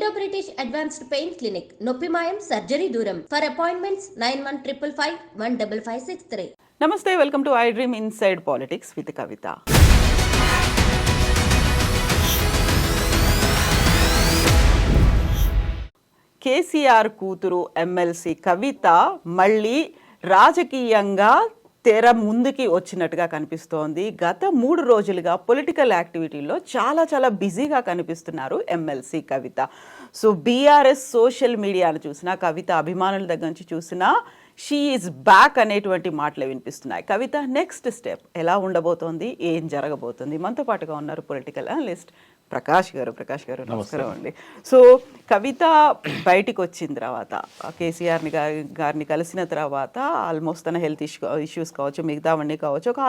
Indo British advanced pain clinic, నొప్పిమాయం surgery దూరం. For appointments 9155515563. నమస్తే, welcome to I dream inside politics with Kavitha. KCR కూతురు MLC కవిత మళ్ళీ రాజకీయంగా తెర ముందుకి వచ్చినట్టుగా కనిపిస్తోంది. గత 3 రోజులుగా పొలిటికల్ యాక్టివిటీలో చాలా బిజీగా కనిపిస్తున్నారు ఎమ్మెల్సీ కవిత. సో బీఆర్ఎస్ సోషల్ మీడియాను చూసినా, కవిత అభిమానుల దగ్గర నుంచి చూసినా షీ ఈజ్ బ్యాక్ అనేటువంటి మాటలు వినిపిస్తున్నాయి. కవిత నెక్స్ట్ స్టెప్ ఎలా ఉండబోతోంది, ఏం జరగబోతుంది? మనతో పాటుగా ఉన్నారు పొలిటికల్ అనలిస్ట్ ప్రకాష్ గారు. నమస్కారం అండి. సో కవిత బయటికి వచ్చిన తర్వాత, కేసీఆర్ గారిని కలిసిన తర్వాత ఆల్మోస్ట్ తన హెల్త్ ఇష్యూస్ కావచ్చు, మిగతావన్నీ కావచ్చు, ఒక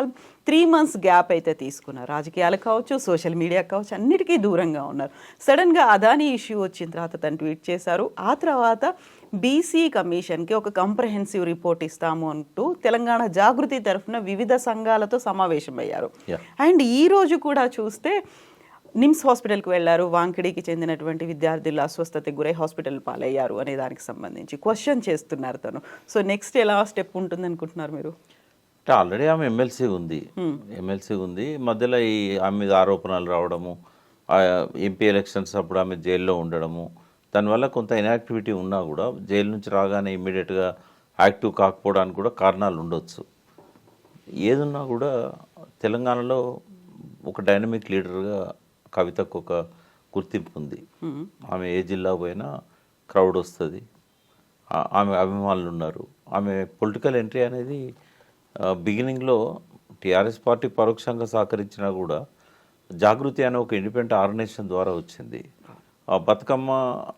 3 months గ్యాప్ అయితే తీసుకున్నారు. రాజకీయాలకు కావచ్చు, సోషల్ మీడియాకి కావచ్చు, అన్నిటికీ దూరంగా ఉన్నారు. సడన్గా అదానీ ఇష్యూ వచ్చిన తర్వాత తను ట్వీట్ చేశారు. ఆ తర్వాత బీసీ కమిషన్కి ఒక కంప్రహెన్సివ్ రిపోర్ట్ ఇస్తాము అంటూ తెలంగాణ జాగృతి తరఫున వివిధ సంఘాలతో సమావేశమయ్యారు. అండ్ ఈ రోజు కూడా చూస్తే నిమ్స్ హాస్పిటల్కి వెళ్ళారు. వాంకిడికి చెందినటువంటి విద్యార్థులు అస్వస్థతకి గురై హాస్పిటల్ పాలయ్యారు అనే దానికి సంబంధించి క్వశ్చన్ చేస్తున్నారు తను. సో నెక్స్ట్ ఎలా స్టెప్ ఉంటుంది అనుకుంటున్నారు మీరు? ఆల్రెడీ ఆమె ఎమ్మెల్సీ ఉంది. మధ్యలో ఈ ఆమె మీద ఆరోపణలు రావడము, ఎంపీ ఎలక్షన్స్ అప్పుడు ఆమె జైల్లో ఉండడము, దానివల్ల కొంత ఇన్యాక్టివిటీ ఉన్నా కూడా జైలు నుంచి రాగానే ఇమ్మీడియట్గా యాక్టివ్ కాకపోవడానికి కూడా కారణాలు ఉండొచ్చు. ఏదున్నా కూడా తెలంగాణలో ఒక డైనమిక్ లీడర్గా కవితకు ఒక గుర్తింపు ఉంది. ఆమె ఏ జిల్లా పోయినా క్రౌడ్ వస్తుంది, ఆమె అభిమానులు ఉన్నారు. ఆమె పొలిటికల్ ఎంట్రీ అనేది బిగినింగ్లో టీఆర్ఎస్ పార్టీ పరోక్షంగా సహకరించినా కూడా జాగృతి అనే ఒక ఇండిపెండెంట్ ఆర్గనైజేషన్ ద్వారా వచ్చింది. బతుకమ్మ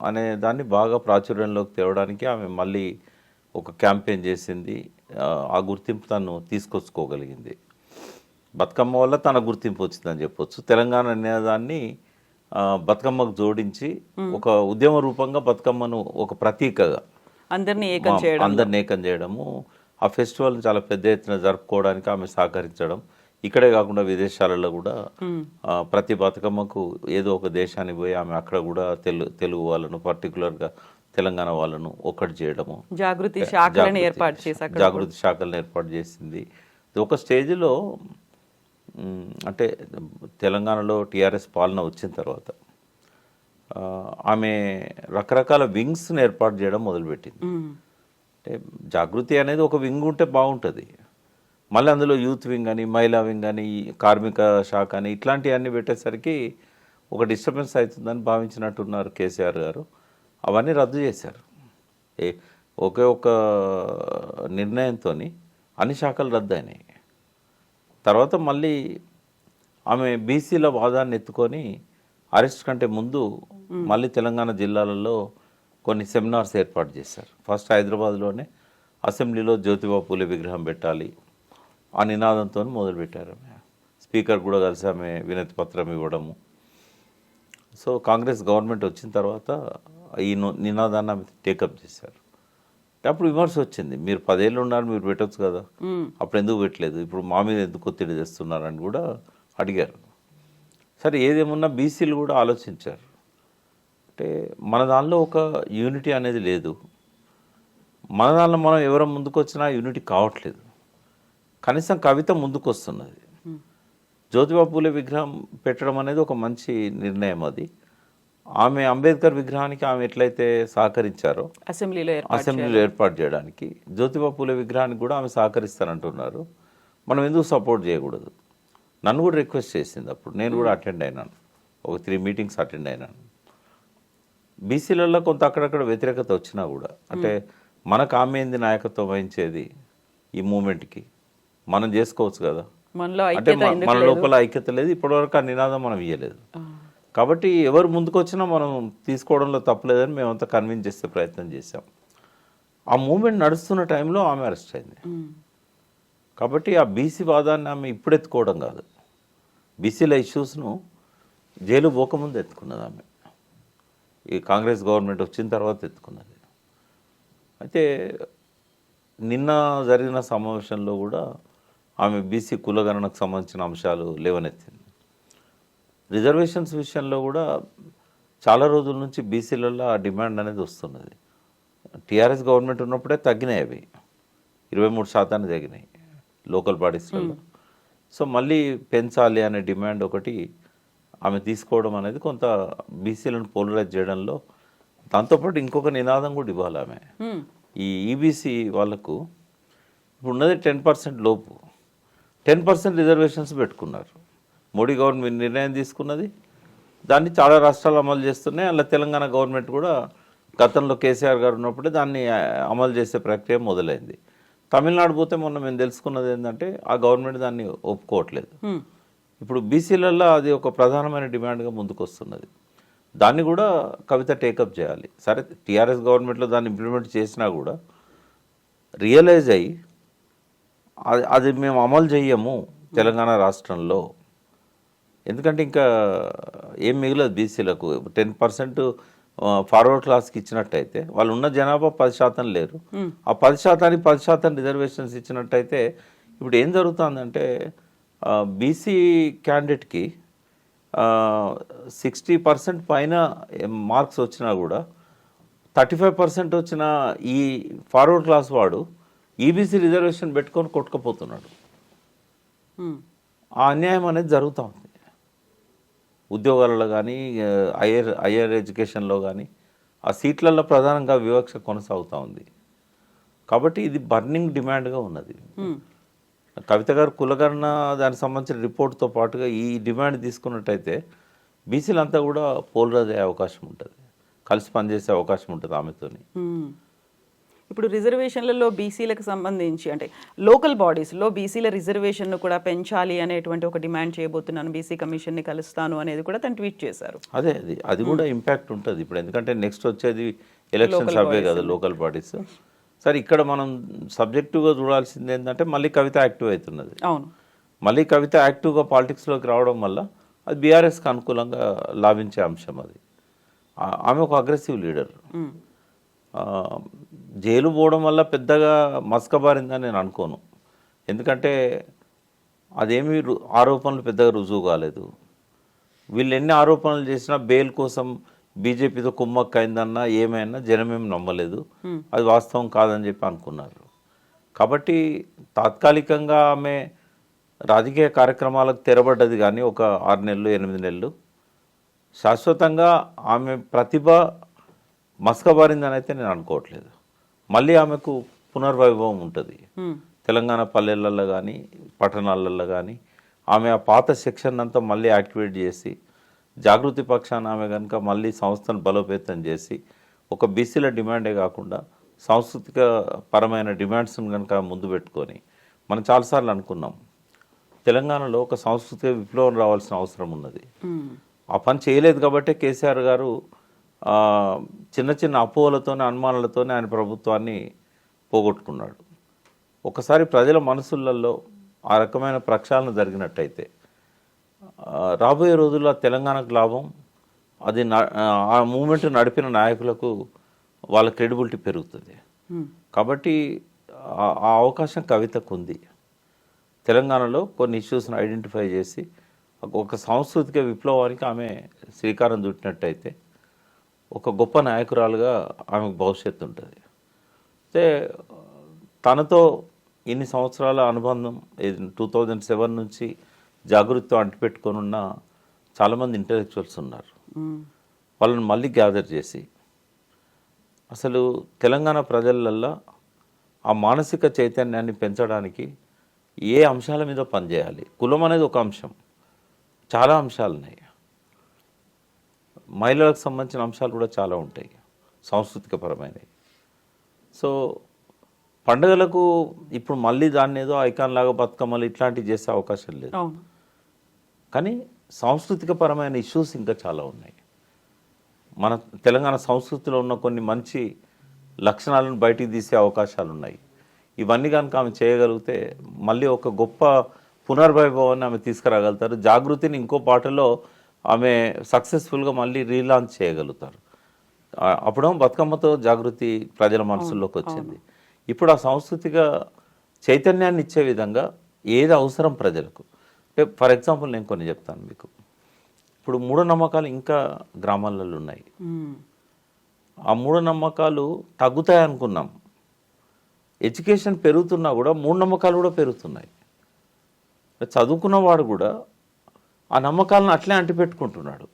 అనే దాన్ని బాగా ప్రాచుర్యంలోకి తేవడానికి ఆమె మళ్ళీ ఒక క్యాంపెయిన్ చేసింది. ఆ గుర్తింపు తను తీసుకొచ్చుకోగలిగింది. బతుకమ్మ వల్ల తన గుర్తింపు వచ్చిందని చెప్పొచ్చు. తెలంగాణ అనేదాన్ని బతుకమ్మకు జోడించి ఒక ఉద్యమ రూపంగా బతుకమ్మను ఒక ప్రతీకగా అందరినీ ఏకం చేయడము, ఆ ఫెస్టివల్ చాలా పెద్ద ఎత్తున జరుపుకోవడానికి ఆమె సహకరించడం. ఇక్కడే కాకుండా విదేశాలలో కూడా ప్రతి బతుకమ్మకు ఏదో ఒక దేశానికి పోయి ఆమె అక్కడ కూడా తెలుగు వాళ్ళను, పర్టికులర్గా తెలంగాణ వాళ్ళను ఒక్కటి చేయడము, జాగృతి శాఖలను ఏర్పాటు చేసింది. ఒక స్టేజ్లో అంటే తెలంగాణలో టీఆర్ఎస్ పాలన వచ్చిన తర్వాత ఆమె రకరకాల వింగ్స్ని ఏర్పాటు చేయడం మొదలుపెట్టింది. అంటే జాగృతి అనేది ఒక వింగ్ ఉంటే బాగుంటుంది, మళ్ళీ అందులో యూత్ వింగ్ అని, మహిళా వింగ్ అని, కార్మిక శాఖ అని ఇట్లాంటివన్నీ పెట్టేసరికి ఒక డిస్టర్బెన్స్ అవుతుందని భావించినట్టున్నారు కేసీఆర్ గారు. అవన్నీ రద్దు చేశారు. ఒకే ఒక నిర్ణయంతో అన్ని శాఖలు రద్దు అయినాయి. తర్వాత మళ్ళీ ఆమె బీసీల వాదాన్ని ఎత్తుకొని అరెస్ట్ కంటే ముందు మళ్ళీ తెలంగాణ జిల్లాలలో కొన్ని సెమినార్స్ ఏర్పాటు చేశారు. ఫస్ట్ హైదరాబాద్లోనే అసెంబ్లీలో జ్యోతిబా పూలే విగ్రహం పెట్టాలి ఆ నినాదంతో మొదలుపెట్టారు. ఆమె స్పీకర్ కూడా కలిసి ఆమె వినతి పత్రం ఇవ్వడము. సో కాంగ్రెస్ గవర్నమెంట్ వచ్చిన తర్వాత ఈ నినాదాన్ని ఆమె టేకప్ చేశారు. అప్పుడు విమర్శ వచ్చింది, మీరు 10 ఏళ్ళు ఉన్నారు, మీరు పెట్టవచ్చు కదా, అప్పుడు ఎందుకు పెట్టలేదు, ఇప్పుడు మా మీద ఎందుకు ఒత్తిడి తెస్తున్నారని కూడా అడిగారు. సరే ఏదేమన్నా బీసీలు కూడా ఆలోచించారు. అంటే మన దానిలో ఒక యూనిటీ అనేది లేదు, మన దానిలో మనం ఎవరో ముందుకు వచ్చినా యూనిటీ కావట్లేదు. కనీసం కవిత ముందుకు వస్తున్నది. జ్యోతిబా పూలే విగ్రహం పెట్టడం అనేది ఒక మంచి నిర్ణయం. అది ఆమె అంబేద్కర్ విగ్రహానికి ఆమె ఎట్లయితే సహకరించారో అసెంబ్లీలో ఏర్పాటు చేయడానికి జ్యోతిబా పూలే విగ్రహానికి కూడా ఆమె సహకరిస్తానంటున్నారు. మనం ఎందుకు సపోర్ట్ చేయకూడదు? నన్ను కూడా రిక్వెస్ట్ చేసింది. అప్పుడు నేను కూడా అటెండ్ అయినాను, ఒక 3 meetings అటెండ్ అయినాను. బీసీలలో కొంత అక్కడక్కడ వ్యతిరేకత వచ్చినా కూడా, అంటే మనకు ఆమె ఏంది నాయకత్వం వహించేది ఈ మూమెంట్కి, మనం చేసుకోవచ్చు కదా, అంటే మన లోపల ఐక్యత లేదు, ఇప్పటివరకు ఆ నినాదం మనం ఇవ్వలేదు. కాబట్టి ఎవరు ముందుకు వచ్చినా మనం తీసుకోవడంలో తప్పలేదని మేమంతా కన్విన్స్ చేసే ప్రయత్నం చేశాం. ఆ మూమెంట్ నడుస్తున్న టైంలో ఆమె అరెస్ట్ అయింది. కాబట్టి ఆ బీసీ వాదాన్ని ఆమె ఇప్పుడు ఎత్తుకోవడం కాదు, బీసీల ఇష్యూస్ను జైలు పోకముందు ఎత్తుకున్నది ఆమె. ఈ కాంగ్రెస్ గవర్నమెంట్ వచ్చిన తర్వాత ఎత్తుకున్నది. అయితే నిన్న జరిగిన సమావేశంలో కూడా ఆమె బీసీ కులగణనకు సంబంధించిన అంశాలు లేవనెత్తింది. రిజర్వేషన్స్ విషయంలో కూడా చాలా రోజుల నుంచి బీసీలలో ఆ డిమాండ్ అనేది వస్తున్నది. టీఆర్ఎస్ గవర్నమెంట్ ఉన్నప్పుడే తగ్గినాయి అవి, 23% తగ్గినాయి లోకల్ బాడీస్లలో. సో మళ్ళీ పెంచాలి అనే డిమాండ్ ఒకటి ఆమె తీసుకోవడం అనేది కొంత బీసీలను పోలరైజ్ చేయడంలో, దాంతోపాటు ఇంకొక నినాదం కూడా ఇవ్వాలి ఆమె. ఈ ఈబీసీ వాళ్ళకు ఇప్పుడు ఉన్నది 10% లోపు, 10% రిజర్వేషన్స్ పెట్టుకున్నారు. మోడీ గవర్నమెంట్ నిర్ణయం తీసుకున్నది, దాన్ని చాలా రాష్ట్రాలు అమలు చేస్తున్నాయి. అలా తెలంగాణ గవర్నమెంట్ కూడా గతంలో కేసీఆర్ గారు ఉన్నప్పుడే దాన్ని అమలు చేసే ప్రక్రియ మొదలైంది. తమిళనాడు పోతే మొన్న మేము తెలుసుకున్నది ఏంటంటే ఆ గవర్నమెంట్ దాన్ని ఒప్పుకోవట్లేదు. ఇప్పుడు బీసీలలో అది ఒక ప్రధానమైన డిమాండ్గా ముందుకు వస్తున్నది. దాన్ని కూడా కవిత టేకప్ చేయాలి. సరే టీఆర్ఎస్ గవర్నమెంట్లో దాన్ని ఇంప్లిమెంట్ చేసినా కూడా రియలైజ్ అయ్యి అది మేము అమలు చెయ్యము తెలంగాణ రాష్ట్రంలో, ఎందుకంటే ఇంకా ఏం మిగలదు బీసీలకు. 10% ఫార్వర్డ్ క్లాస్కి ఇచ్చినట్టయితే వాళ్ళు ఉన్న జనాభా 10% లేరు. ఆ 10%కి 10% రిజర్వేషన్స్ ఇచ్చినట్టయితే ఇప్పుడు ఏం జరుగుతుందంటే బీసీ క్యాండిడేట్కి 60% పైన మార్క్స్ వచ్చినా కూడా 35% వచ్చిన ఈ ఫార్వర్డ్ క్లాస్ వాడు ఈబీసీ రిజర్వేషన్ పెట్టుకొని కొట్టుకుపోతున్నాడు. ఆ అన్యాయం అనేది జరుగుతూ ఉంది ఉద్యోగాలలో కానీ హయ్యర్ ఎడ్యుకేషన్లో కానీ. ఆ సీట్లలో ప్రధానంగా వివక్ష కొనసాగుతూ ఉంది. కాబట్టి ఇది బర్నింగ్ డిమాండ్గా ఉన్నది. కవిత గారు కులగణన దానికి సంబంధించిన రిపోర్ట్తో పాటుగా ఈ డిమాండ్ తీసుకున్నట్టయితే బీసీలంతా కూడా పోలరైజ్ అయ్యే అవకాశం ఉంటుంది, కలిసి పనిచేసే అవకాశం ఉంటుంది ఆమెతోని. ఇప్పుడు రిజర్వేషన్లలో బీసీలకు సంబంధించి అంటే లోకల్ బాడీస్లో బీసీల రిజర్వేషన్ను కూడా పెంచాలి అనేటువంటి ఒక డిమాండ్ చేయబోతున్నాను, బీసీ కమిషన్ని కలుస్తాను అనేది కూడా తను ట్వీట్ చేశారు. అదే అది కూడా ఇంపాక్ట్ ఉంటుంది ఇప్పుడు, ఎందుకంటే నెక్స్ట్ వచ్చేది ఎలక్షన్స్ అవే కదా లోకల్ బాడీస్. సరే ఇక్కడ మనం సబ్జెక్టివ్గా చూడాల్సింది ఏంటంటే మళ్ళీ కవిత యాక్టివ్ అవుతున్నది. అవును, మళ్ళీ కవిత యాక్టివ్గా పాలిటిక్స్లోకి రావడం వల్ల అది బీఆర్ఎస్కి అనుకూలంగా లాభించే అంశం. అది ఆమె ఒక అగ్రెసివ్ లీడర్. జైలు పోవడం వల్ల పెద్దగా మసకబారిందని నేను అనుకోను, ఎందుకంటే అదేమీ ఆరోపణలు పెద్దగా రుజువు కాలేదు. వీళ్ళు ఎన్ని ఆరోపణలు చేసినా బెయిల్ కోసం బీజేపీతో కుమ్మక్క అయిందన్నా ఏమైనా జనమేం నమ్మలేదు, అది వాస్తవం కాదని చెప్పి అనుకున్నారు. కాబట్టి తాత్కాలికంగా ఆమె రాజకీయ కార్యక్రమాలకు తెరబడ్డది, కానీ ఒక 6 నెలలు 8 నెలలు శాశ్వతంగా ఆమె ప్రతిభ మసకబారిందని అయితే నేను అనుకోవట్లేదు. మళ్ళీ ఆమెకు పునర్వైభవం ఉంటుంది తెలంగాణ పల్లెలలో కానీ పట్టణాలలో కానీ. ఆమె ఆ పాత సెక్షన్ అంతా మళ్ళీ యాక్టివేట్ చేసి జాగృతి పక్షాన ఆమె కనుక మళ్ళీ సంస్థను బలోపేతం చేసి ఒక బీసీల డిమాండే కాకుండా సాంస్కృతిక పరమైన డిమాండ్స్ని కనుక ముందు పెట్టుకొని, మనం చాలాసార్లు అనుకున్నాం తెలంగాణలో ఒక సాంస్కృతిక విప్లవం రావాల్సిన అవసరం ఉన్నది. ఆ పని చేయలేదు కాబట్టి కేసీఆర్ గారు చిన్న చిన్న అపోహలతోనే అనుమానాలతోనే ఆయన ప్రభుత్వాన్ని పోగొట్టుకున్నాడు. ఒకసారి ప్రజల మనసులలో ఆ రకమైన ప్రక్షాళన జరిగినట్టయితే రాబోయే రోజుల్లో తెలంగాణకు లాభం, అది ఆ మూమెంట్ నడిపిన నాయకులకు వాళ్ళ క్రెడిబిలిటీ పెరుగుతుంది. కాబట్టి ఆ అవకాశం కవితకు ఉంది. తెలంగాణలో కొన్ని ఇష్యూస్ని ఐడెంటిఫై చేసి ఒక సాంస్కృతిక విప్లవానికి ఆమె శ్రీకారం చుట్టినట్టయితే ఒక గొప్ప నాయకురాలుగా ఆమెకు భవిష్యత్తు ఉంటుంది. అయితే తనతో ఇన్ని సంవత్సరాల అనుబంధం 2007 నుంచి జాగృతితో అంటిపెట్టుకొని ఉన్న చాలామంది ఇంటలెక్చువల్స్ ఉన్నారు. వాళ్ళని మళ్ళీ గ్యాదర్ చేసి అసలు తెలంగాణ ప్రజలల్లో ఆ మానసిక చైతన్యాన్ని పెంచడానికి ఏ అంశాల మీద పనిచేయాలి. కులం అనేది ఒక అంశం, చాలా అంశాలు ఉన్నాయి. మహిళలకు సంబంధించిన అంశాలు కూడా చాలా ఉంటాయి సాంస్కృతిక పరమైనవి. సో పండుగలకు ఇప్పుడు మళ్ళీ దాన్ని ఏదో ఐకాన్ లాగా బతుకమ్మలు ఇట్లాంటివి చేసే అవకాశం లేదు. కానీ సాంస్కృతిక పరమైన ఇష్యూస్ ఇంకా చాలా ఉన్నాయి. మన తెలంగాణ సంస్కృతిలో ఉన్న కొన్ని మంచి లక్షణాలను బయటికి తీసే అవకాశాలు ఉన్నాయి. ఇవన్నీ కనుక ఆమె చేయగలిగితే మళ్ళీ ఒక గొప్ప పునర్వైభవాన్ని ఆమె తీసుకురాగలుగుతారు. జాగృతిని ఇంకో పాటలో ఆమె సక్సెస్ఫుల్గా మళ్ళీ రీలాంచ్ చేయగలుగుతారు. అప్పుడేమో బతుకమ్మతో జాగృతి ప్రజల మనసుల్లోకి వచ్చింది. ఇప్పుడు ఆ సాంస్కృతిక చైతన్యాన్ని ఇచ్చే విధంగా ఏది అవసరం ప్రజలకు. ఫర్ ఎగ్జాంపుల్ నేను కొన్ని చెప్తాను మీకు. ఇప్పుడు మూఢనమ్మకాలు ఇంకా గ్రామాలలో ఉన్నాయి. ఆ మూఢనమ్మకాలు తగ్గుతాయి అనుకున్నాం. ఎడ్యుకేషన్ పెరుగుతున్నా కూడా మూఢనమ్మకాలు కూడా పెరుగుతున్నాయి. చదువుకున్నవాడు కూడా ఆ నమ్మకాలను అట్లే అంటిపెట్టుకుంటున్నాడు.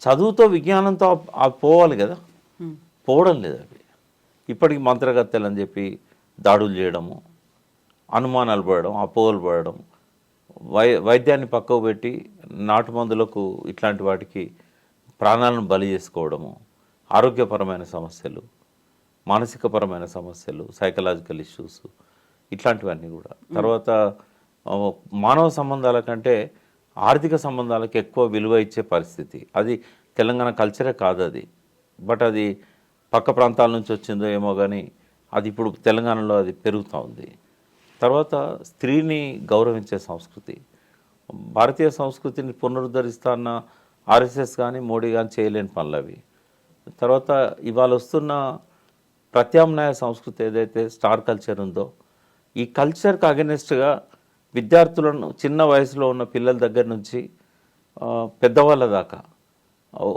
చదువుతో విజ్ఞానంతో పోవాలి కదా, పోవడం లేదు. అవి ఇప్పటికి మంత్రగత్తెలు అని చెప్పి దాడులు చేయడము, అనుమానాలు పడడం, అపోహలు పడడం, వైద్యాన్ని పక్కకు పెట్టి నాటు మందులకు ఇట్లాంటి వాటికి ప్రాణాలను బలి చేసుకోవడము, ఆరోగ్యపరమైన సమస్యలు, మానసికపరమైన సమస్యలు, సైకలాజికల్ ఇష్యూస్, ఇట్లాంటివన్నీ కూడా. తర్వాత మానవ సంబంధాల కంటే ఆర్థిక సంబంధాలకు ఎక్కువ విలువ ఇచ్చే పరిస్థితి. అది తెలంగాణ కల్చరే కాదు అది, బట్ అది పక్క ప్రాంతాల నుంచి వచ్చిందో ఏమో కానీ అది ఇప్పుడు తెలంగాణలో అది పెరుగుతూ ఉంది. తర్వాత స్త్రీని గౌరవించే సంస్కృతి, భారతీయ సంస్కృతిని పునరుద్ధరిస్తా అన్న ఆర్ఎస్ఎస్ కానీ మోడీ కానీ చేయలేని పనులు అవి. తర్వాత ఇవాళ వస్తున్న ప్రత్యామ్నాయ సంస్కృతి ఏదైతే స్టార్ కల్చర్ ఉందో, ఈ కల్చర్కి అగెనిస్ట్గా విద్యార్థులను చిన్న వయసులో ఉన్న పిల్లల దగ్గర నుంచి పెద్దవాళ్ళ దాకా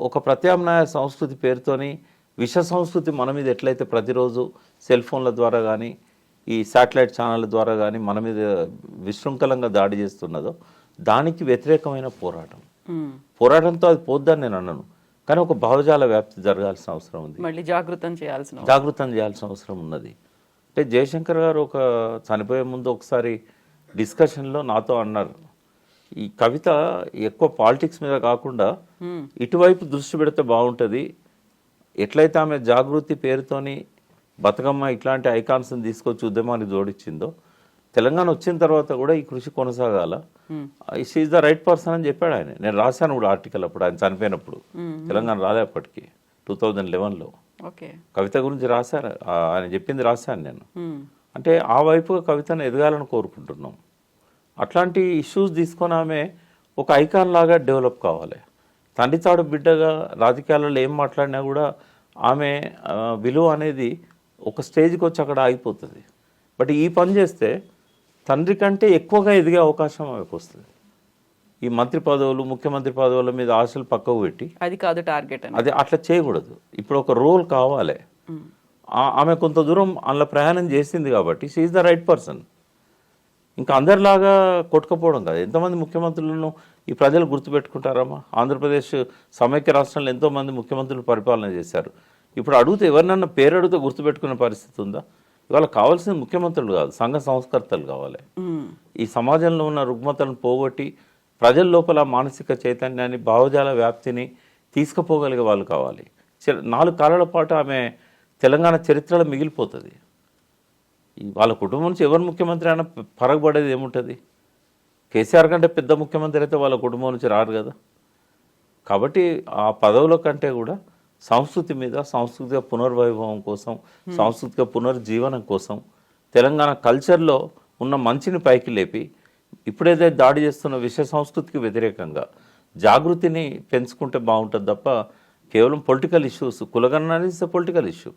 ఒక ప్రత్యామ్నాయ సంస్కృతి పేరుతోని విష సంస్కృతి మన మీద ఎట్లయితే ప్రతిరోజు సెల్ ఫోన్ల ద్వారా కానీ ఈ శాటిలైట్ ఛానళ్ళ ద్వారా కానీ మన మీద విశృంఖలంగా దాడి చేస్తున్నదో దానికి వ్యతిరేకమైన పోరాటంతో అది పోద్దని నేను అన్నాను. కానీ ఒక భావజాల వ్యాప్తి జరగాల్సిన అవసరం ఉంది, మళ్ళీ జాగృతం చేయాల్సిన అవసరం ఉన్నది. అంటే జయశంకర్ గారు ఒక చనిపోయే ముందు ఒకసారి డిస్కషన్లో నాతో అన్నారు, ఈ కవిత ఎక్కువ పాలిటిక్స్ మీద కాకుండా ఇటువైపు దృష్టి పెడితే బాగుంటుంది. ఎట్లయితే ఆమె జాగృతి పేరుతోని బతుకమ్మ ఇట్లాంటి ఐకాన్స్ని తీసుకొచ్చి ఉద్యమాన్ని జోడించిందో, తెలంగాణ వచ్చిన తర్వాత కూడా ఈ కృషి కొనసాగాల. She is the right person అని చెప్పాడు ఆయన. నేను రాశాను కూడా ఆర్టికల్ అప్పుడు ఆయన చనిపోయినప్పుడు, తెలంగాణ రాలేపటికి 2011లో కవిత గురించి రాశారు, ఆయన చెప్పింది రాశాను నేను. అంటే ఆ వైపుగా కవితను ఎదగాలని కోరుకుంటున్నాం. అట్లాంటి ఇష్యూస్ తీసుకొని ఆమె ఒక ఐకాన్ లాగా డెవలప్ కావాలి. తండ్రి తాడు బిడ్డగా రాజకీయాలలో ఏం మాట్లాడినా కూడా ఆమె విలువ అనేది ఒక స్టేజ్కి వచ్చి అక్కడ ఆగిపోతుంది. బట్ ఈ పని చేస్తే తండ్రి కంటే ఎక్కువగా ఎదిగే అవకాశం ఆమెకు వస్తుంది. ఈ మంత్రి పదవులు, ముఖ్యమంత్రి పదవుల మీద ఆశలు పక్కకు పెట్టి అది కాదు టార్గెట్, అది అట్లా చేయకూడదు. ఇప్పుడు ఒక రోల్ కావాలి. ఆమె కొంత దూరం అందులో ప్రయాణం చేసింది కాబట్టి she is the right person. ఇంకా అందరిలాగా కొట్టుకపోవడం కాదు. ఎంతమంది ముఖ్యమంత్రులను ఈ ప్రజలు గుర్తుపెట్టుకుంటారమ్మా? ఆంధ్రప్రదేశ్ సమైక్య రాష్ట్రంలో ఎంతోమంది ముఖ్యమంత్రులు పరిపాలన చేశారు. ఇప్పుడు అడిగితే ఎవరినన్నా పేరు అడిగితే గుర్తుపెట్టుకునే పరిస్థితి ఉందా? ఇవాళ కావాల్సిన ముఖ్యమంత్రులు కాదు, సంఘ సంస్కర్తలు కావాలి. ఈ సమాజంలో ఉన్న రుగ్మతలను పోగొట్టి ప్రజల లోపల మానసిక చైతన్యాన్ని, భావజాల వ్యాప్తిని తీసుకుపోగలిగే వాళ్ళు కావాలి. 4 కాలాల పాటు ఆమె తెలంగాణ చరిత్రలో మిగిలిపోతుంది. వాళ్ళ కుటుంబం నుంచి ఎవరు ముఖ్యమంత్రి అయినా పరగబడేది ఏముంటుంది? కేసీఆర్ కంటే పెద్ద ముఖ్యమంత్రి అయితే వాళ్ళ కుటుంబం నుంచి రారు కదా. కాబట్టి ఆ పదవుల కంటే కూడా సంస్కృతి మీద, సాంస్కృతిక పునర్వైభవం కోసం, సాంస్కృతిక పునర్జీవనం కోసం, తెలంగాణ కల్చర్లో ఉన్న మంచిని పైకి లేపి ఇప్పుడైతే దాడి చేస్తున్న విష సంస్కృతికి వ్యతిరేకంగా జాగృతిని పెంచుకుంటే బాగుంటుంది తప్ప కేవలం పొలిటికల్ ఇష్యూస్, కులగణన అనేది పొలిటికల్ ఇష్యూ,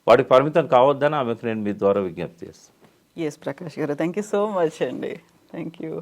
వాటికి పరిమితం కావద్దని ఆమెకు నేను మీ ద్వారా విజ్ఞప్తి చేస్తాను. ఎస్ ప్రకాష్ గారు, థ్యాంక్ యూ సో మచ్ అండి. Thank you.